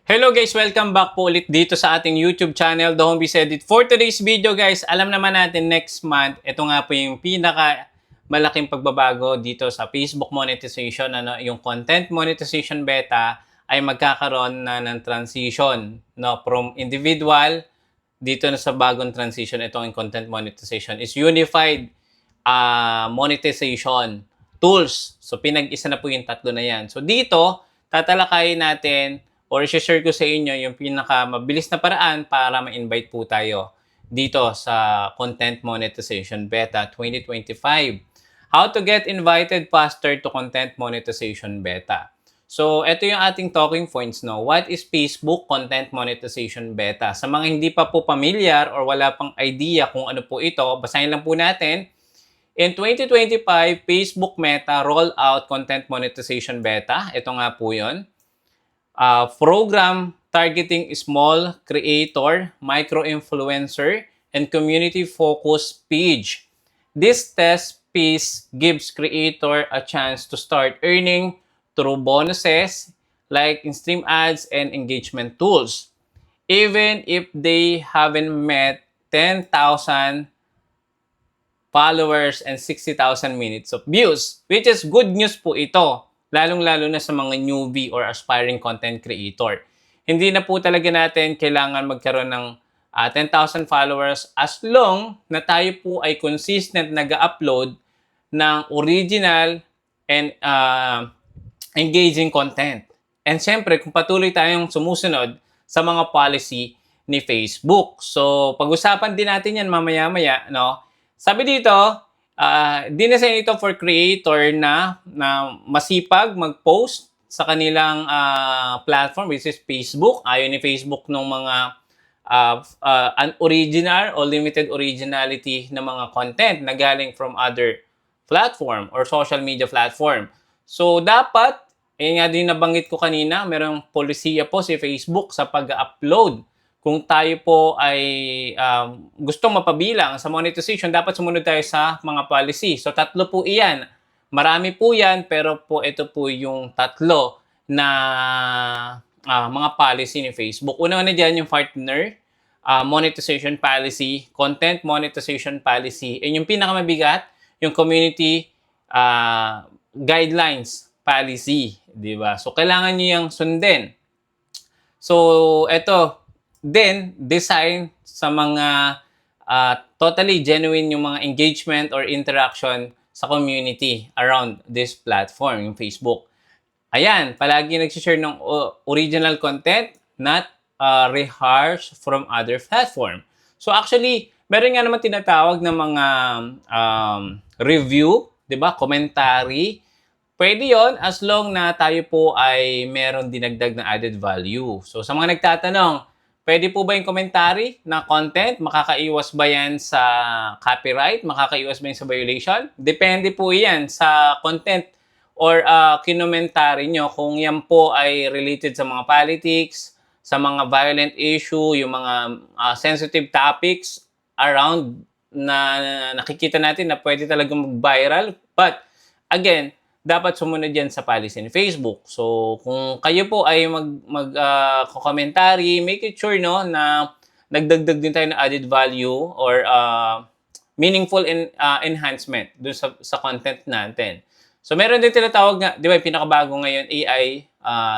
Hello guys! Welcome back po ulit dito sa ating YouTube channel, The Home Biz Edit. For today's video guys, alam naman natin next month, ito nga po yung pinaka malaking pagbabago dito sa Facebook monetization. Yung content monetization beta ay magkakaroon na ng transition from individual dito na sa bagong transition. Itong content monetization is unified monetization tools. So pinag-isa na po yung tatlo na yan. So dito, tatalakayin natin or i-share ko sa inyo yung pinaka-mabilis na paraan para ma-invite po tayo dito sa Content Monetization Beta 2025. How to get invited faster to Content Monetization Beta. So, ito yung ating talking points, no? What is Facebook Content Monetization Beta? Sa mga hindi pa po familiar or wala pang idea kung ano po ito, basahin lang po natin. In 2025, Facebook Meta roll out Content Monetization Beta. Ito nga po yun. Program targeting small creator, micro-influencer, and community-focused page. This test piece gives creator a chance to start earning through bonuses like in-stream ads and engagement tools, even if they haven't met 10,000 followers and 60,000 minutes of views, which is good news po ito. Lalong-lalo na sa mga newbie or aspiring content creator. Hindi na po talaga natin kailangan magkaroon ng 10,000 followers as long na tayo po ay consistent nag-upload ng original and engaging content. And syempre, kung patuloy tayong sumusunod sa mga policy ni Facebook. So, pag-usapan din natin yan mamaya-maya, no? Sabi dito, dinesign ito for creator na masipag mag-post sa kanilang platform, which is Facebook. Ayaw ni Facebook ng mga unoriginal or limited originality na mga content na galing from other platform or social media platform. So, dapat, nga din nabanggit ko kanina, merong polisiya po si Facebook sa pag-upload. Kung tayo po ay gustong mapabilang sa monetization, dapat sumunod tayo sa mga policy. So, tatlo po iyan. Marami po yan, pero po ito po yung tatlo na mga policy ni Facebook. Una na dyan yung partner monetization policy, content monetization policy, and yung pinakamabigat, yung community guidelines policy. Diba? So, kailangan nyo yung sundin. So, ito, then, design sa mga totally genuine yung mga engagement or interaction sa community around this platform, yung Facebook. Ayan, palagi nagsishare ng original content, not reharshed from other platform. So actually, meron nga naman tinatawag na mga review, di ba? Commentary. Pwede yon as long na tayo po ay meron dinagdag na added value. So sa mga nagtatanong, pwede po ba yung commentary na content? Makakaiwas ba yan sa copyright? Makakaiwas ba yan sa violation? Depende po yan sa content or kinomentary nyo kung yan po ay related sa mga politics, sa mga violent issue, yung mga sensitive topics around na nakikita natin na pwede talagang mag-viral. But again, dapat sumunod yan sa policy ni Facebook. So, kung kayo po ay mag-commentary, make it sure no, na nagdagdag din tayo ng added value or meaningful enhancement dun sa content natin. So, meron din tinatawag nga, di ba, yung pinakabago ngayon, AI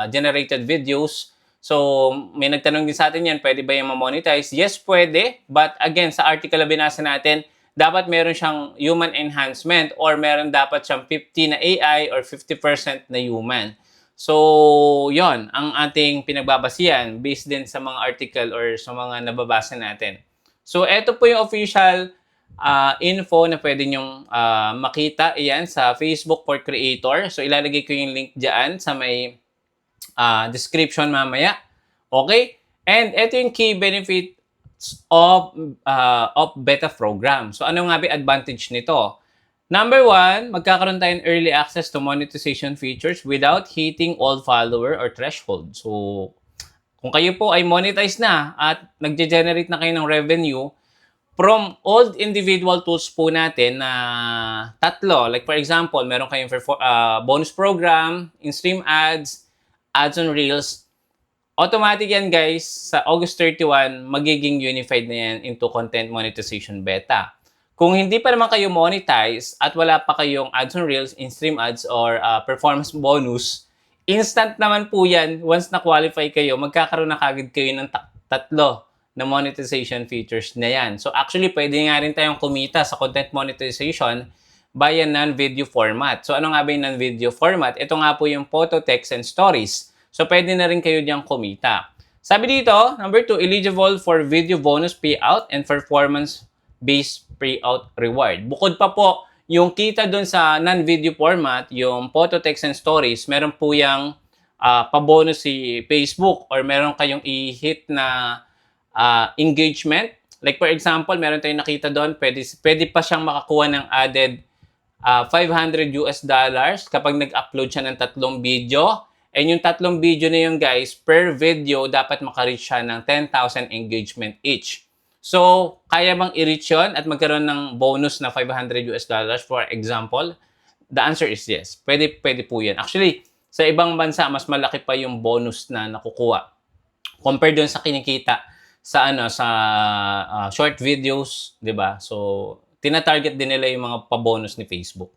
generated videos. So, may nagtanong din sa atin yan, pwede ba yung ma-monetize? Yes, pwede. But again, sa article na binasa natin, dapat meron siyang human enhancement or meron dapat siyang 50 na AI or 50% na human. So, yon ang ating pinagbabasihan based din sa mga article or sa mga nababasa natin. So, eto po yung official info na pwede nyong makita. Iyan sa Facebook for Creator. So, ilalagay ko yung link dyan sa may description mamaya. Okay? And eto yung key benefit of beta program. So, ano nga ba advantage nito? Number one, magkakaroon tayo ng early access to monetization features without hitting all follower or threshold. So, kung kayo po ay monetize na at nagge-generate na kayo ng revenue from old individual tools po natin na tatlo. Like for example, meron kayong bonus program, in-stream ads, ads on Reels, Automatic yan guys, sa August 31, magiging unified na yan into content monetization beta. Kung hindi pa naman kayo monetize at wala pa kayong ads on Reels, in-stream ads, or performance bonus, instant naman po yan. Once na-qualify kayo, magkakaroon na kagad kayo ng tatlo na monetization features na yan. So actually, pwede nga rin tayong kumita sa content monetization via non-video format. So ano nga ba yung non-video format? Ito nga po yung photo, text, and stories. So pwede na rin kayo diyang kumita. Sabi dito, number 2, eligible for video bonus payout and performance-based payout reward. Bukod pa po, yung kita dun sa non-video format, yung photo, text, and stories, meron po yung pabonus si Facebook or meron kayong i-hit na engagement. Like for example, meron tayong nakita doon, pwede pa siyang makakuha ng added $500 kapag nag-upload siya ng 3 video. And yung 3 video na yun guys, per video, dapat makareach siya ng 10,000 engagement each. So, kaya bang i-reach yun at magkaroon ng bonus na $500 for example? The answer is yes. Pwede po yan. Actually, sa ibang bansa, mas malaki pa yung bonus na nakukuha compared dun sa kinikita sa short videos, 'di ba? So, tina-target din nila yung mga pa-bonus ni Facebook.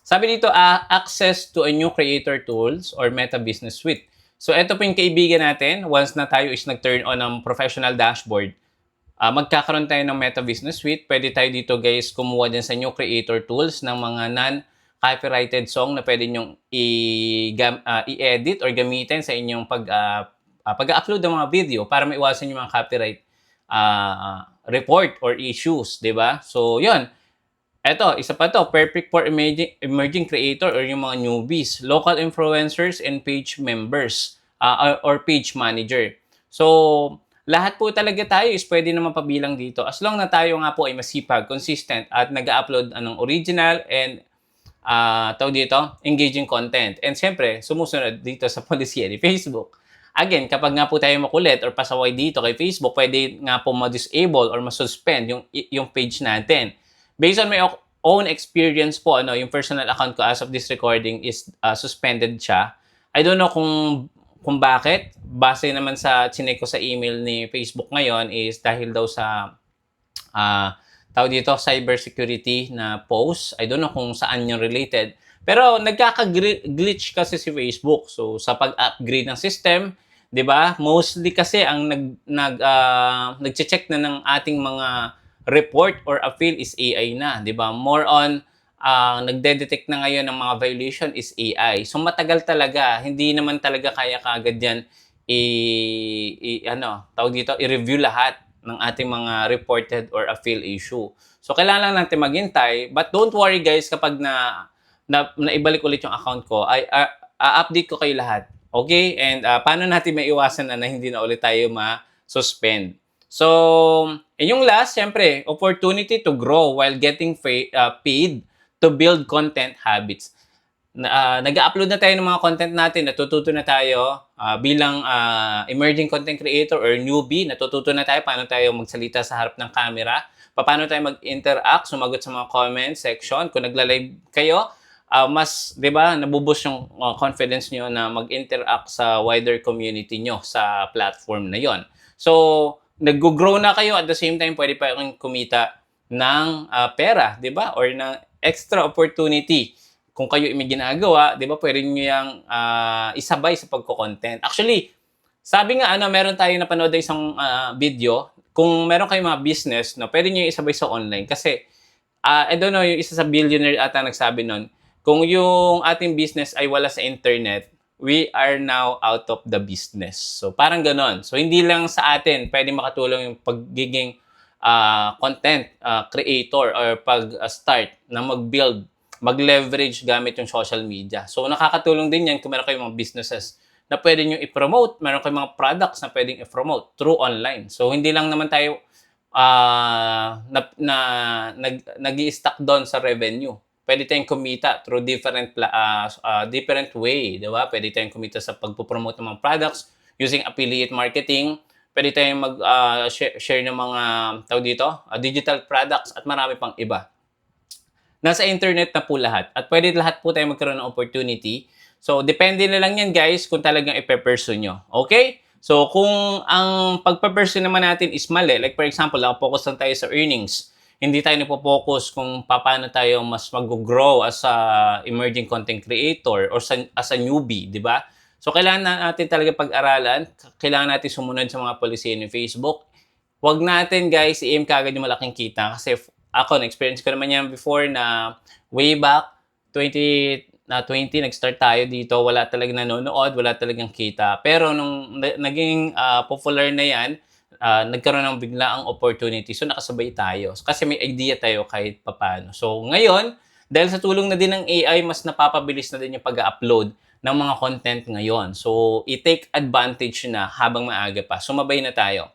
Sabi dito, access to a new creator tools or Meta Business Suite. So, ito po yung kaibigan natin. Once na tayo is nag-turn on ng professional dashboard, magkakaroon tayo ng Meta Business Suite. Pwede tayo dito guys kumuha din sa new creator tools ng mga non-copyrighted song na pwede nyong i-edit or gamitin sa inyong pag-upload ng mga video para maiwasan yung mga copyright report or issues, di ba? So, yun. Eto, isa pa to, perfect for emerging creator or yung mga newbies, local influencers, and page members or page manager. So, lahat po talaga tayo is pwede naman pabilang dito as long na tayo nga po ay masipag, consistent, at nag-upload ng original and engaging content. And siyempre, sumusunod dito sa policy ni Facebook. Again, kapag nga po tayo makulit or pasaway dito kay Facebook, pwede nga po ma-disable or ma-suspend yung page natin. Based on my own experience po, yung personal account ko as of this recording is suspended siya. I don't know kung bakit. Base naman sa chinek ko sa email ni Facebook ngayon is dahil daw sa cybersecurity na post. I don't know kung saan yung related. Pero nagkaka-glitch kasi si Facebook. So sa pag-upgrade ng system, 'di ba? Mostly kasi ang nagche-check na ng ating mga report or appeal is AI na, 'di ba? More on nagde-detect na ngayon ng mga violation is AI. So matagal talaga, hindi naman talaga kaya kaagad 'yan i-review lahat ng ating mga reported or appeal issue. So kailangan lang natin maghintay, but don't worry guys kapag naibalik ulit yung account ko, ay update ko kayo lahat. Okay? And paano natin maiwasan na hindi na ulit tayo ma-suspend? So, yung last, syempre, opportunity to grow while getting paid to build content habits. Nag-upload na tayo ng mga content natin, natututo na tayo bilang emerging content creator or newbie, natututo na tayo paano tayo magsalita sa harap ng camera, paano tayo mag-interact, sumagot sa mga comment section. Kung nagla-live kayo, mas, di ba, nabuboost yung confidence nyo na mag-interact sa wider community nyo sa platform na yon. So, nag-grow na kayo at the same time pwede pa kayong kumita ng pera, 'di ba? Or ng extra opportunity. Kung kayo may ginagawa, 'di ba? Pwede niyo yang isabay sa pagko-content. Actually, sabi nga meron tayong napanood na isang video, kung meron kayong mga business, no, pwede niyo isabay sa online kasi I don't know, yung isa sa billionaire ata nagsabi nun, kung yung ating business ay wala sa internet, we are now out of the business. So, parang ganon. So, hindi lang sa atin pwede makatulong yung pagiging content creator or pag-start na mag-build, mag-leverage gamit yung social media. So, nakakatulong din yan kung meron kayong mga businesses na pwede nyo i-promote. Meron kayong mga products na pwedeng i-promote through online. So, hindi lang naman tayo nag-i-stack doon sa revenue. Pwede tayong kumita through different way, di ba? Pwede tayong kumita sa pagpo-promote ng mga products using affiliate marketing. Pwede tayong mag-share ng mga digital products at marami pang iba. Nasa internet na po lahat at pwede lahat po tayong magkaroon ng opportunity. So, depende na lang yan guys kung talagang ipe-pursue nyo. Okay? So, kung ang pagpe-pursue naman natin is mali, like for example, focus lang tayo sa earnings, hindi tayo nagpo-focus kung paano tayo mas mag-grow as a emerging content creator or as a newbie, di ba? So, kailangan natin talaga pag-aralan, kailangan natin sumunod sa mga policy ni Facebook. Huwag natin guys, i-aim kagad yung malaking kita kasi ako, na-experience ko naman yan before na way back 2020, nag-start tayo dito, wala talagang nanonood, wala talagang kita. Pero nung naging popular na yan, nagkaroon ng biglaang opportunity. So, nakasabay tayo. Kasi may idea tayo kahit papano. So, ngayon, dahil sa tulong na din ng AI, mas napapabilis na din yung pag-upload ng mga content ngayon. So, i-take advantage na habang maaga pa. Sumabay na tayo.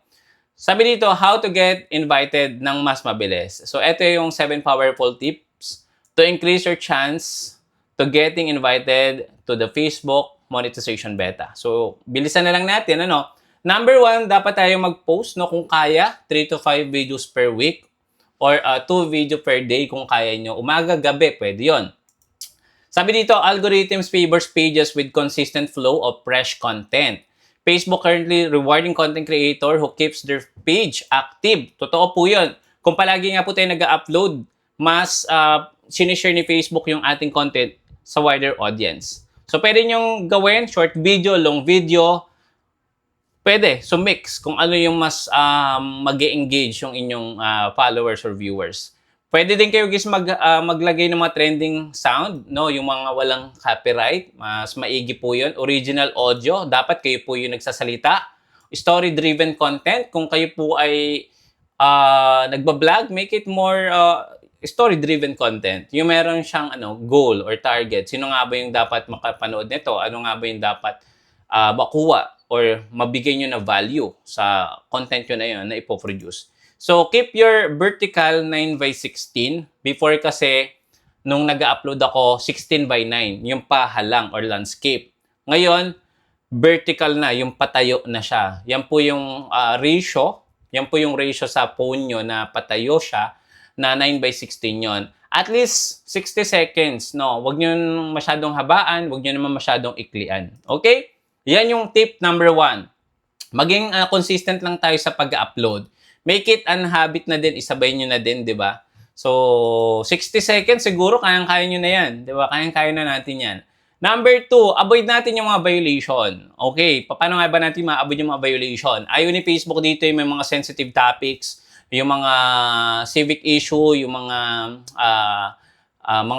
Sabi dito, how to get invited ng mas mabilis. So, ito yung 7 powerful tips to increase your chance to getting invited to the Facebook monetization beta. So, bilisan na lang natin, ano? Number 1, dapat tayo mag-post, no? Kung kaya, 3 to 5 videos per week or 2 video per day kung kaya nyo. Umaga, gabi, pwede yon. Sabi dito, algorithms favors pages with consistent flow of fresh content. Facebook currently rewarding content creator who keeps their page active. Totoo po yun. Kung palagi nga po tayo nag-upload, mas sinishare ni Facebook yung ating content sa wider audience. So, pwede nyong gawin, short video, long video, pwede. So, mix kung ano yung mas mag-engage yung inyong followers or viewers. Pwede din kayo guys maglagay ng mga trending sound, no? Yung mga walang copyright, mas maigi po yun. Original audio, dapat kayo po yung nagsasalita. Story-driven content, kung kayo po ay nagbablog, make it more story-driven content. Yung meron siyang goal or target. Sino nga ba yung dapat makapanood nito? Ano nga ba yung dapat makuha or mabigay nyo na value sa content nyo na yun na ipoproduce. So, keep your vertical 9:16. Before kasi, nung nag-upload ako, 16:9. Yung pahalang or landscape. Ngayon, vertical na, yung patayo na siya. Yan po yung ratio. Yan po yung ratio sa phone nyo na patayo siya na 9:16 yon. At least 60 seconds, no? Huwag nyo masyadong habaan, huwag nyo naman masyadong iklian. Okay? Yan yung tip number 1. Maging consistent lang tayo sa pag-upload. Make it an habit na din, isabay nyo na din, di ba? So, 60 seconds siguro, kayang-kaya nyo na yan. Di ba? Kayang-kaya na natin yan. Number 2, avoid natin yung mga violation. Okay, paano nga ba natin ma-avoid yung mga violation? Ayaw ni Facebook dito yung may mga sensitive topics, yung mga civic issue, yung mga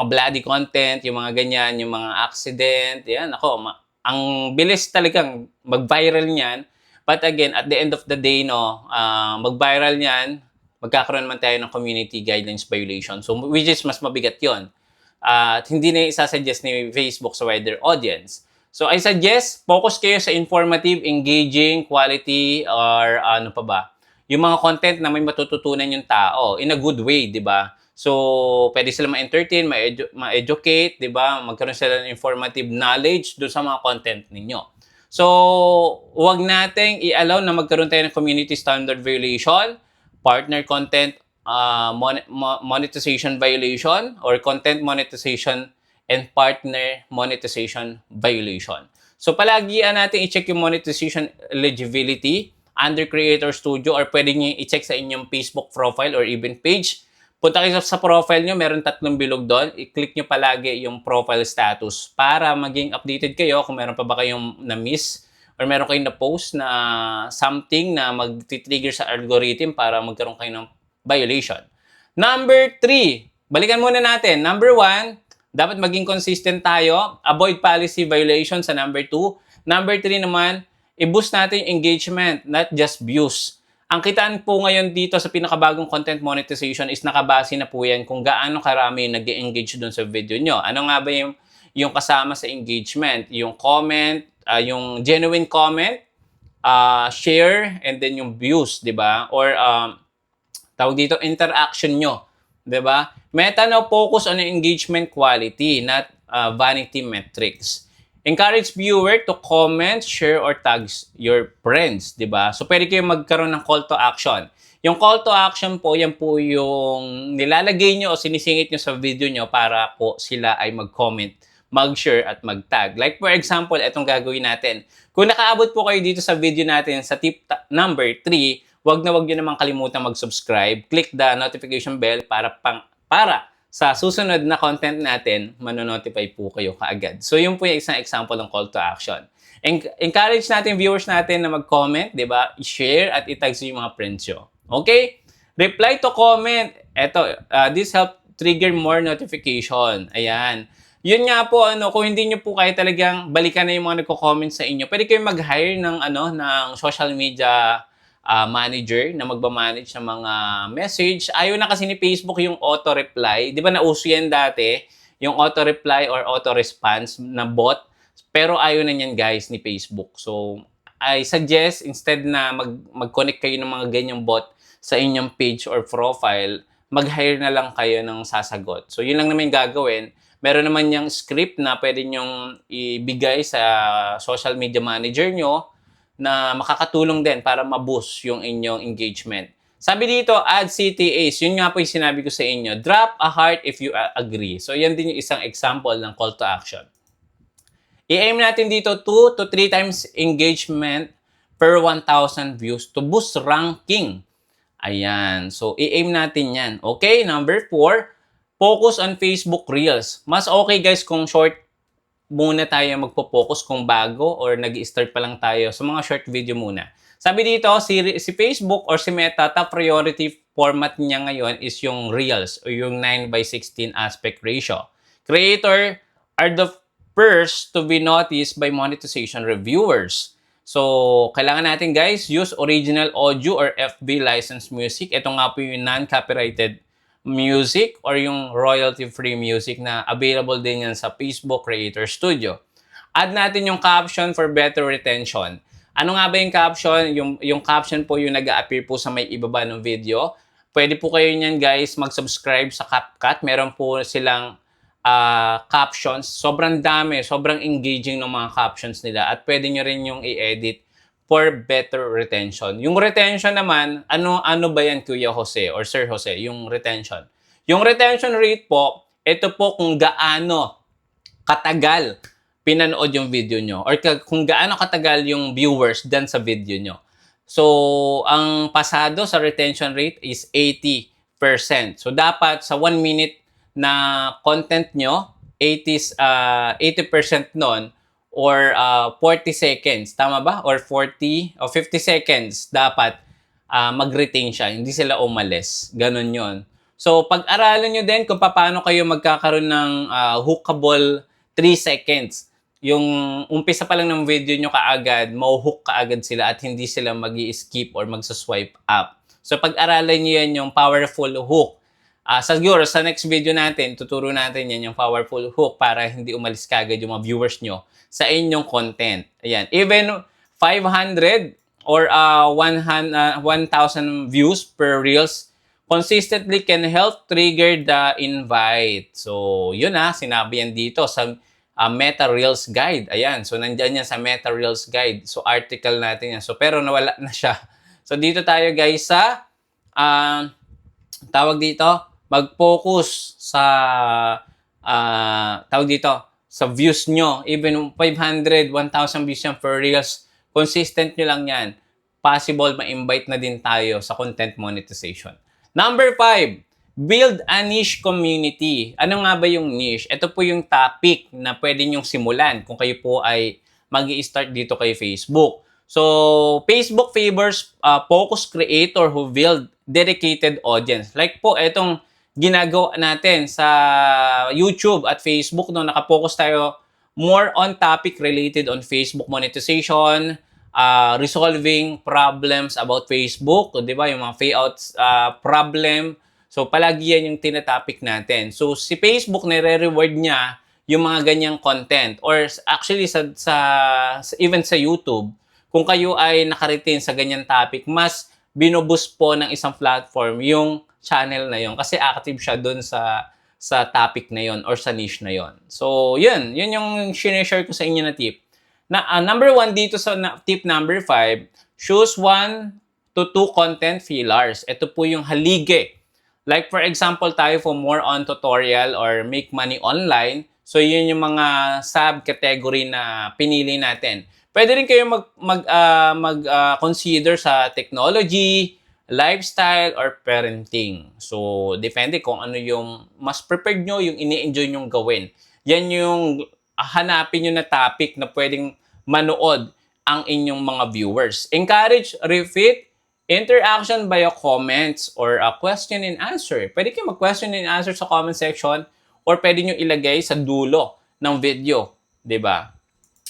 bloody content, yung mga ganyan, yung mga accident. Yan, ako, ang bilis talagang mag-viral niyan. But again, at the end of the day, no, mag-viral niyan, magkakaroon naman tayo ng community guidelines violation. So, which is mas mabigat yon. At hindi na isasuggest ni Facebook sa wider audience. So, I suggest, focus kayo sa informative, engaging, quality, or ano pa ba? Yung mga content na may matututunan yung tao in a good way, di ba? So, pwede sila ma-entertain, ma-educate, di ba? Magkaroon sila ng informative knowledge doon sa mga content ninyo. So, huwag nating i-allow na magkaroon tayo ng community standard violation, partner content monetization violation, or content monetization and partner monetization violation. So, palagi natin i-check yung monetization eligibility under Creator Studio or pwede nyo i-check sa inyong Facebook profile or even page. Punta kayo sa profile nyo, meron 3 bilog doon. I-click nyo palagi yung profile status para maging updated kayo kung meron pa ba kayong na-miss or meron kayong na-post na something na mag-trigger sa algorithm para magkaroon kayo ng violation. Number 3, balikan muna natin. Number 1, dapat maging consistent tayo. Avoid policy violation sa number 2. Number 3 naman, i-boost natin engagement, not just views. Ang kitaan po ngayon dito sa pinakabagong content monetization is nakabase na po yan kung gaano karami yung nag-engage doon sa video nyo. Ano nga ba yung kasama sa engagement? Yung comment, yung genuine comment, share, and then yung views, di ba? Or tawag dito, interaction nyo. Di ba? Meta now focus on engagement quality, not vanity metrics. Encourage viewer to comment, share, or tag your friends, di ba? So, pwede kayo magkaroon ng call to action. Yung call to action po, yan po yung nilalagay nyo o sinisingit nyo sa video nyo para po sila ay mag-comment mag-share at mag-tag. Like for example, itong gagawin natin. Kung nakaabot po kayo dito sa video natin sa tip number 3, wag nyo namang kalimutan mag-subscribe. Click the notification bell para sa susunod na content natin, manonotify po kayo kaagad. So, yun po yung isang example ng call to action. Encourage natin viewers natin na mag-comment, di ba? I-share at i-tag sa yung mga friends nyo. Okay? Reply to comment. This help trigger more notification. Ayan. Yun nga po, kung hindi nyo po kayo talagang balikan na yung mga nagko-comment sa inyo, pwede kayo mag-hire ng social media manager na magba-manage ng mga message. Ayaw na kasi ni Facebook yung auto-reply. Di ba nauso yan dati? Yung auto-reply or auto-response na bot. Pero ayaw na yan guys ni Facebook. So, I suggest instead na mag-connect kayo ng mga ganyang bot sa inyong page or profile, mag-hire na lang kayo ng sasagot. So, yun lang naman yung gagawin. Meron naman yung script na pwede nyong ibigay sa social media manager nyo na makakatulong din para ma-boost yung inyong engagement. Sabi dito, add CTAs. Yun nga po yung sinabi ko sa inyo. Drop a heart if you agree. So, yan din yung isang example ng call to action. I-aim natin dito 2 to 3 times engagement per 1,000 views to boost ranking. Ayan. So, i-aim natin yan. Okay, number 4, focus on Facebook Reels. Mas okay guys kung short muna tayo magpo-focus kung bago or nag-start pa lang tayo sa mga short video muna. Sabi dito, si Facebook or si Meta, top priority format niya ngayon is yung Reels o yung 9:16 aspect ratio. Creator are the first to be noticed by monetization reviewers. So, kailangan natin guys, use original audio or FB licensed music. Ito nga po yung non-copyrighted music or yung royalty-free music na available din yan sa Facebook Creator Studio. Add natin yung caption for better retention. Ano nga ba yung caption? Yung caption po yung nag-a-appear po sa may ibaba ng video. Pwede po kayo niyan guys mag-subscribe sa CapCut. Meron po silang captions. Sobrang dami, sobrang engaging ng mga captions nila at pwede nyo rin yung i-edit for better retention. Yung retention naman, ano ba yan Kuya Jose or Sir Jose, yung retention? Yung retention rate po, ito po kung gaano katagal pinanood yung video nyo or kung gaano katagal yung viewers dyan sa video nyo. So, ang pasado sa retention rate is 80%. So, dapat sa 1 minute na content nyo, 80% nun, or 40 seconds, tama ba? Or 40 o 50 seconds dapat mag-retain siya, hindi sila umalis. Ganon yon. So, pag-aralan nyo din kung paano kayo magkakaroon ng hookable 3 seconds. Yung umpisa pa lang ng video nyo kaagad, mau-hook kaagad sila at hindi sila mag-i-skip or mag-swipe up. So, pag-aralan nyo yan yung powerful hook. Siguro, sa next video natin, tuturo natin yan yung powerful hook para hindi umalis kaagad yung mga viewers nyo sa inyong content. Ayan. Even 500 or 1,000 views per Reels consistently can help trigger the invite. So, yun sinabi yan dito sa Meta Reels Guide. Ayan. So, nandyan yan sa Meta Reels Guide. So, article natin yan. So, pero nawala na siya. So, dito tayo guys sa tawag dito, mag-focus sa tawag dito, sa views nyo. Even 500, 1,000 views yan per Reels, consistent nyo lang yan. Possible ma-invite na din tayo sa content monetization. Number 5, build a niche community. Ano nga ba yung niche? Ito po yung topic na pwede nyong simulan kung kayo po ay mag-i-start dito kay Facebook. So, Facebook favors focus creator who build dedicated audience. Like po, itong ginagawa natin sa YouTube at Facebook, no, nakapokus tayo more on topic related on Facebook monetization, resolving problems about Facebook, di ba? Yung mga payouts problem. So, palagi yan yung tinatopic natin. So, si Facebook, nire-reward niya yung mga ganyang content. Or actually, even sa YouTube, kung kayo ay nakaritin sa ganyang topic, mas binuboost po ng isang platform yung channel na yon kasi active siya dun sa topic na yon or sa niche na yon. So, yun yung sinishare ko sa inyo na tip. Number 1 dito sa tip number 5, choose 1 to 2 content pillars. Ito po yung haligi. Like for example tayo for more on tutorial or make money online. So, yun yung mga subcategory na pinili natin. Pwede rin kayo consider sa technology, lifestyle, or parenting. So, depende kung ano yung mas prepared nyo, yung ini-enjoy nyong gawin. Yan yung hanapin nyo na topic na pwedeng manood ang inyong mga viewers. Encourage, refit, interaction via comments or a question and answer. Pwede kayo mag-question and answer sa comment section or pwede nyo ilagay sa dulo ng video. 'Di ba?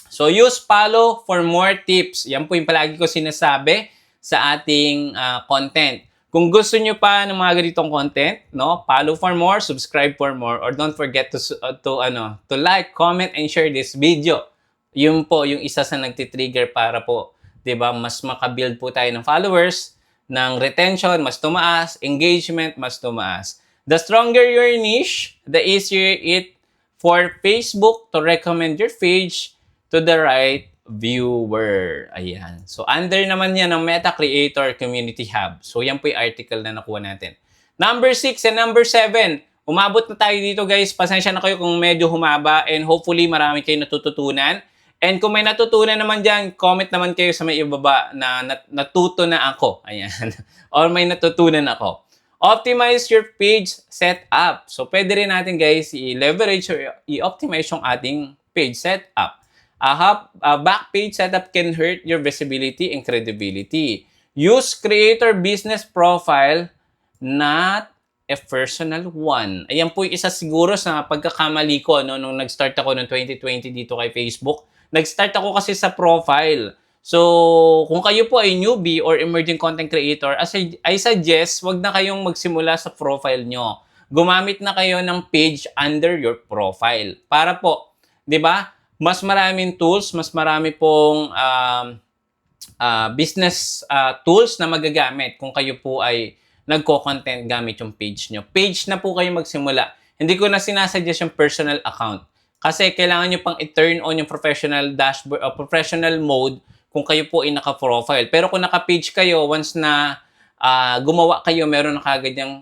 So, use follow for more tips. Yan po yung palagi ko sinasabi sa ating content. Kung gusto nyo pa ng mga ganitong content, no, follow for more, subscribe for more, or don't forget to like, comment, and share this video. Yun po yung isa sa nagtitrigger para po, 'di ba, mas makabuild po tayo ng followers, ng retention, mas tumaas, engagement, mas tumaas. The stronger your niche, the easier it for Facebook to recommend your page to the right viewer. Ayan. So, under naman yan ng Meta Creator Community Hub. So, yan po yung article na nakuha natin. Number 6 and number 7. Umabot na tayo dito, guys. Pasensya na kayo kung medyo humaba and hopefully marami kayo natututunan. And kung may natutunan naman dyan, comment naman kayo sa may ibaba na natuto na ako. Ayan. Or may natutunan ako. Optimize your page setup. So, pwede rin natin, guys, i-leverage or i-optimize yung ating page setup. A back page setup can hurt your visibility and credibility. Use creator business profile, not a personal one. Ayan po yung isa siguro sa pagkakamali ko nung nag-start ako noong 2020 dito kay Facebook. Nag-start ako kasi sa profile. So, kung kayo po ay newbie or emerging content creator, I suggest wag na kayong magsimula sa profile nyo. Gumamit na kayo ng page under your profile. Para po, di ba? Mas maraming tools, mas marami pong business tools na magagamit kung kayo po ay nagko-content gamit yung page nyo. Page na po kayo magsimula. Hindi ko na sinasuggest yung personal account. Kasi kailangan nyo pang i-turn on yung professional dashboard o professional mode kung kayo po ay naka-profile. Pero kung naka-page kayo, once na gumawa kayo, meron na kagad yung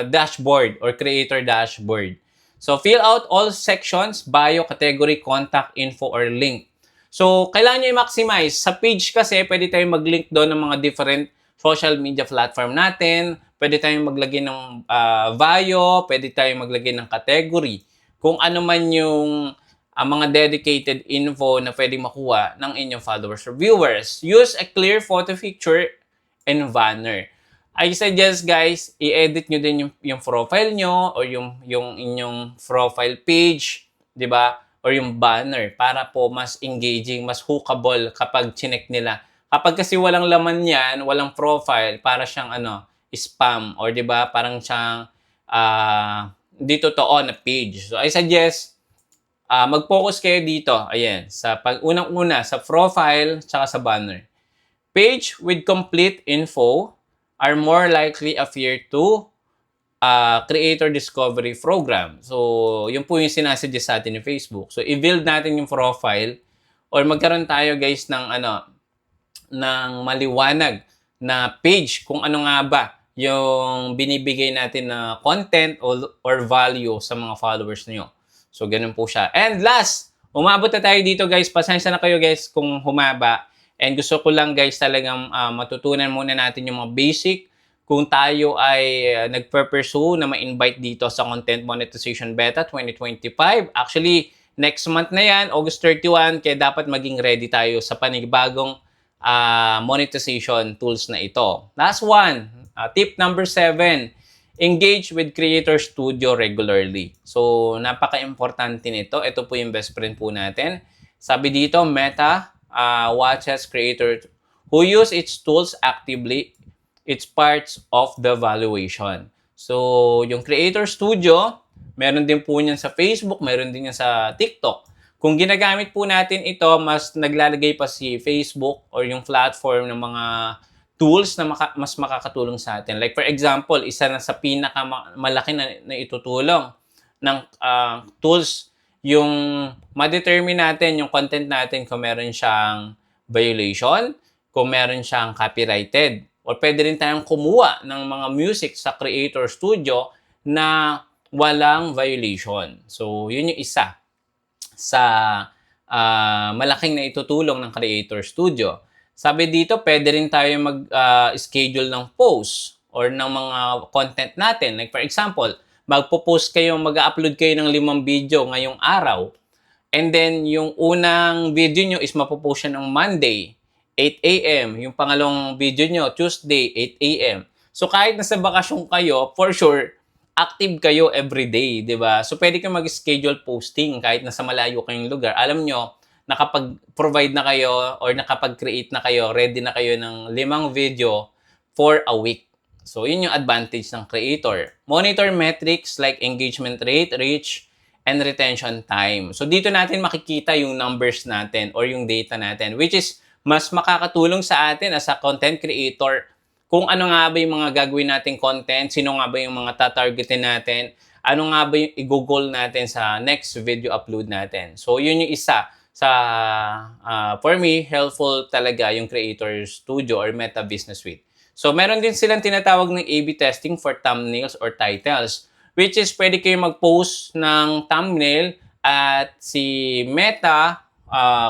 dashboard or creator dashboard. So, fill out all sections, bio, category, contact, info, or link. So, kailangan nyo i-maximize. Sa page kasi, pwede tayong mag-link doon ng mga different social media platform natin. Pwede tayong maglagay ng bio, pwede tayong maglagay ng category. Kung ano man yung mga dedicated info na pwede makuha ng inyong followers or viewers. Use a clear photo picture and banner. I suggest, guys, i-edit nyo din yung profile nyo or yung inyong profile page, di ba? Or yung banner para po mas engaging, mas hookable kapag chinek nila. Kapag kasi walang laman yan, walang profile, para siyang spam or di ba? Parang siyang di totoo na page. So I suggest mag-focus kayo dito. Ayan, sa unang-una sa profile tsaka sa banner. Page with complete info are more likely appear to creator discovery program. So, yun po yung sinasuggest sa atin ni Facebook. So, i-build natin yung profile or magkaroon tayo, guys, ng maliwanag na page kung ano nga ba yung binibigay natin na content or value sa mga followers niyo. So, ganun po siya. And last, umabot na tayo dito, guys. Pasensya na kayo, guys, kung humaba. And gusto ko lang, guys, talagang matutunan muna natin yung mga basic kung tayo ay nagpe-pursue na ma-invite dito sa Content Monetization Beta 2025. Actually, next month na yan, August 31, kaya dapat maging ready tayo sa panibagong monetization tools na ito. Last one, tip number 7, engage with Creator Studio regularly. So, napaka-importante nito. Ito po yung best friend po natin. Sabi dito, Meta watches creator who use its tools actively. It's parts of the valuation. So, yung Creator Studio, meron din po niyan sa Facebook, meron din yan sa TikTok. Kung ginagamit po natin ito, mas naglalagay pa si Facebook or yung platform ng mga tools na mas makakatulong sa atin. Like for example, isa na sa pinakamalaki na itutulong ng tools yung ma-determine natin yung content natin kung meron siyang violation, kung meron siyang copyrighted. Or pwede rin tayong kumuha ng mga music sa Creator Studio na walang violation. So, yun yung isa sa malaking na itutulong ng Creator Studio. Sabi dito, pwede rin tayo mag-schedule ng post or ng mga content natin. Like for example, magpo-post kayo, mag-upload kayo ng 5 video ngayong araw. And then, yung unang video nyo is mapopost siya ng Monday, 8 a.m. Yung pangalawang video nyo, Tuesday, 8 a.m. So, kahit nasa bakasyon kayo, for sure, active kayo everyday, di ba? So, pwede kayong mag-schedule posting kahit nasa malayo kayong lugar. Alam nyo, nakapag-provide na kayo or nakapag-create na kayo, ready na kayo ng 5 video for a week. So, yun yung advantage ng creator. Monitor metrics like engagement rate, reach, and retention time. So, dito natin makikita yung numbers natin or yung data natin, which is mas makakatulong sa atin as a content creator kung ano nga ba yung mga gagawin nating content, sino nga ba yung mga tatargetin natin, ano nga ba yung i-goal natin sa next video upload natin. So, yun yung isa sa, for me, helpful talaga yung Creator Studio or Meta Business Suite. So, meron din silang tinatawag ng A/B testing for thumbnails or titles, which is pwede kayo mag-post ng thumbnail at si Meta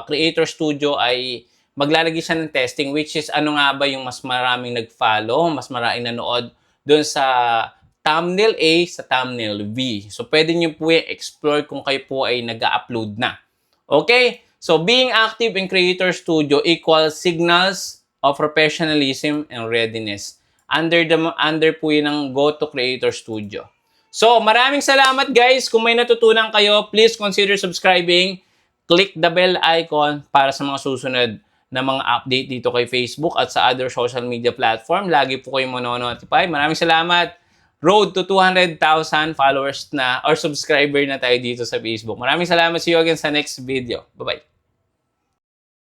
Creator Studio ay maglalagay siya ng testing, which is ano nga ba yung mas maraming nag-follow, mas maraming nanood doon sa thumbnail A sa thumbnail B. So, pwede nyo po i-explore kung kayo po ay nag-upload na. Okay? So, being active in Creator Studio equals signals of professionalism and readiness. Under po yun ng Go to Creator Studio. So, maraming salamat guys. Kung may natutunan kayo, please consider subscribing. Click the bell icon para sa mga susunod na mga update dito kay Facebook at sa other social media platform. Lagi po kayong manonotify. Maraming salamat. Road to 200,000 followers na or subscriber na tayo dito sa Facebook. Maraming salamat. See you again sa next video. Bye-bye.